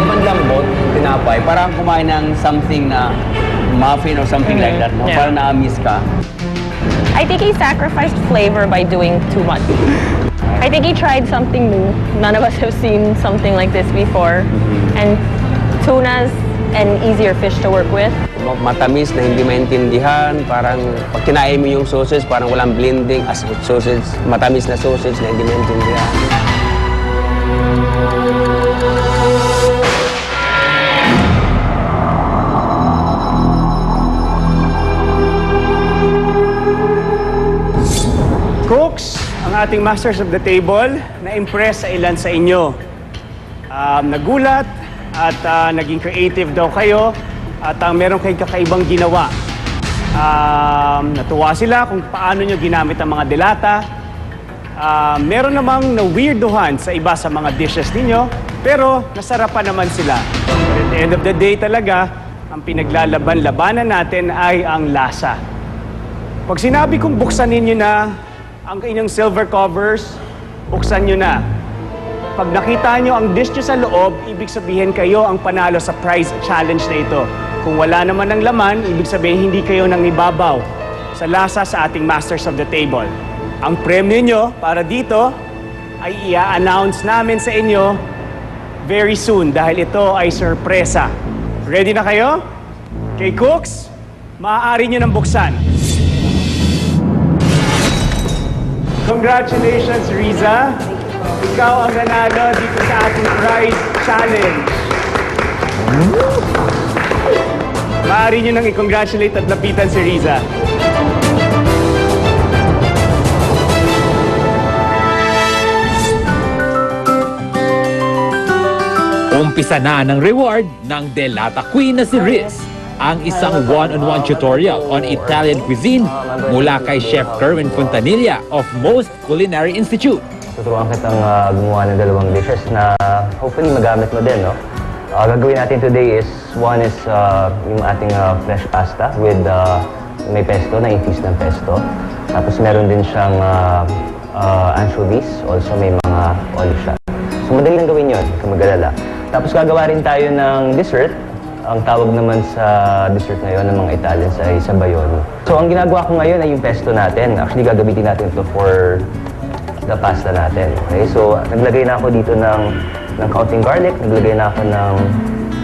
lambot, tinapay, parang kumain ng something na muffin or something like that, no? Yeah. Parang na-miss ka. I think he sacrificed flavor by doing too much. I think he tried something new. None of us have seen something like this before. And tuna's an easier fish to work with. Matamis na hindi maintindihan, parang pag kinain mo yung sausage, parang walang blending as sausage, matamis na sausage na hindi maintindihan. Cooks, ang ating masters of the table, na-impress sa ilan sa inyo. Nagulat at naging creative daw kayo at meron kayong kakaibang ginawa. Natuwa sila kung paano nyo ginamit ang mga delata. Meron namang na-weirdohan sa iba sa mga dishes ninyo, pero nasarapan naman sila. But at the end of the day talaga, ang pinaglalaban-labanan natin ay ang lasa. Pag sinabi kong buksan ninyo na ang inyong silver covers, buksan nyo na. Pag nakita nyo ang dish nyo sa loob, ibig sabihin kayo ang panalo sa prize challenge na ito. Kung wala naman ng laman, ibig sabihin hindi kayo nang ibabaw sa lasa sa ating masters of the table. Ang premyo nyo para dito ay i-announce namin sa inyo very soon dahil ito ay sorpresa. Ready na kayo? Kay Cooks, maaari nyo nang buksan. Congratulations, Riza. Ikaw ang nanalo dito sa ating prize challenge. Maaari nyo nang i-congratulate at lapitan si Riza. Umpisa na ng reward ng Delata Queen na si Riz, ang isang one-on-one tutorial on Italian cuisine mula kay Chef Kerwin Fontanilla of Most Culinary Institute. Tuturuan kitang gumawa ng dalawang dishes na hopefully magamit mo din, no? Gagawin natin today is, one is yung ating fresh pasta with may pesto, na-infuse ng pesto. Tapos meron din siyang anchovies, also may mga olive siya. So madali lang gawin yun, kung mag-alala. Tapos gagawa rin tayo ng dessert. Ang tawag naman sa dessert na yun ng mga Italians ay sabayoni. So ang ginagawa ko ngayon ay yung pesto natin. Actually gagamitin natin ito for the pasta natin. Okay? So naglagay na ako dito ng kaunting garlic, naglagay na ako ng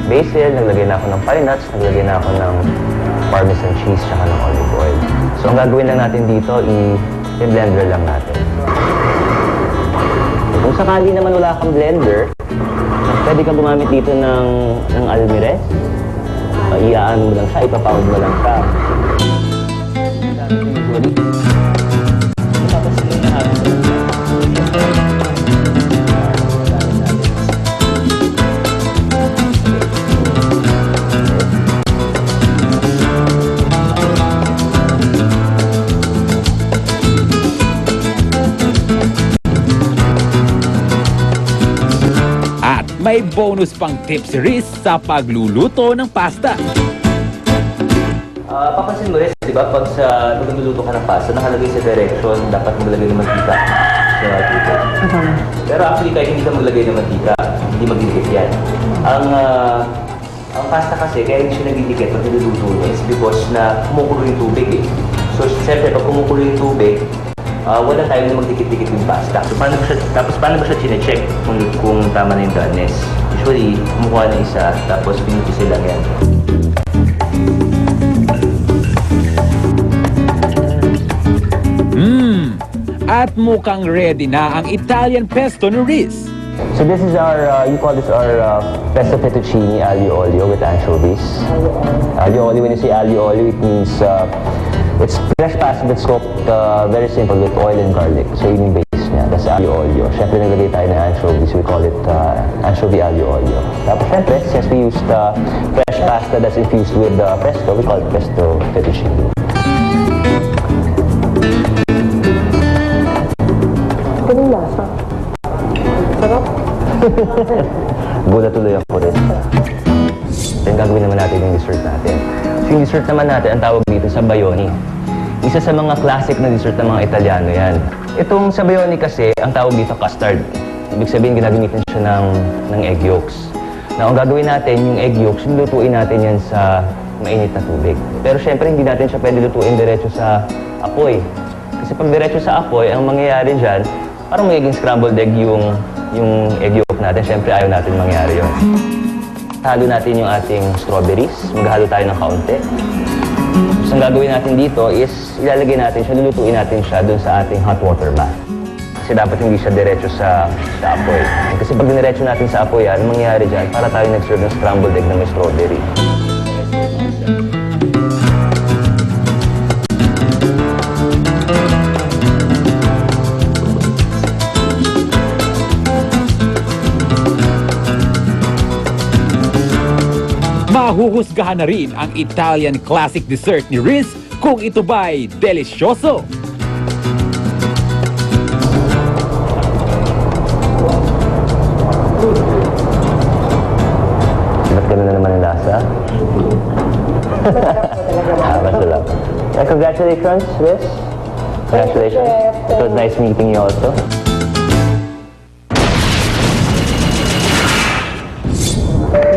basil, naglagay na ako ng pine nuts, naglagay na ako ng parmesan cheese, tsaka ng olive oil. So ang gagawin lang natin dito, i-blender lang natin. Kung sakali naman wala kang blender, pwede ka gumamit dito ng almirez. Iaan mo lang siya, ipapound mo lang siya. Tapos may bonus pang tips si Riz sa pagluluto ng pasta. Papansin mo rin, di ba, pag nagluluto ka ng pasta, nakalagay sa direction, dapat maglagay ng mantika sa tubig. Pero actually, kahit hindi ka maglagay ng mantika, hindi magdidikit yan. Ang pasta kasi, kaya hindi siya nagdidikit pag niluluto niya is because na kumukulo yung tubig eh. So, siyempre, pag kumukulo yung tubig, wala tayo na magdikit-dikit yung pasta. So, paano ba siya chine-check kung tama na yung doneness? Usually, kumukuha na isa, tapos pinipisi lang yan. At mukhang ready na ang Italian pesto ni Riz. So this is our, you call this our pesto fettuccine aglio olio with anchovies. Aglio olio, when you say aglio olio, it means it's fresh pasta that's cooked very simple with oil and garlic. So yun yung base niya. That's aglio olio. Siyempre naglagay tayo ng anchovies. We call it anchovy aglio olio. Tapos siyempre, since we used fresh pasta that's infused with pesto, we call it pesto fettuccine. Ganun lasa. Sarap. Gulat tuloy ako rin. Then gagawin naman natin yung dessert natin. So yung dessert naman natin, ang tawag dito sabayoni. Isa sa mga classic na dessert ng mga Italiano yan. Itong sabayoni kasi, ang tawag dito custard. Ibig sabihin, ginagamitan siya ng egg yolks. Now, ang gagawin natin, yung egg yolks, lutuin natin yan sa mainit na tubig. Pero syempre, hindi natin siya pwede lutuin diretso sa apoy. Kasi pag diretso sa apoy, ang mangyayari dyan, parang magiging scrambled egg yung egg yolk natin. Syempre, ayaw natin mangyari yun. Halo natin yung ating strawberries. Maghalo tayo ng kaunti. So, ang gagawin natin dito is ilalagay natin siya, lulutuin natin siya dun sa ating hot water bath. Kasi dapat hindi siya diretso sa apoy. Kasi pag diniretso natin sa apoy yan, ang mangyayari dyan, para tayo nag-serve ng scrambled egg na may strawberry. Mahuhusgahan na rin ang Italian classic dessert ni Riz kung ito ba'y delisyoso. Ba't gano'n na naman ang lasa? Masarap. Congratulations, Riz. Congratulations. It was nice meeting you also.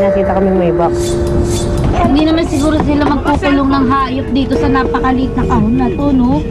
Nakita kami may box. Hindi naman siguro sila magkukulong ng hayop dito sa napakaliit na kahon na to, no?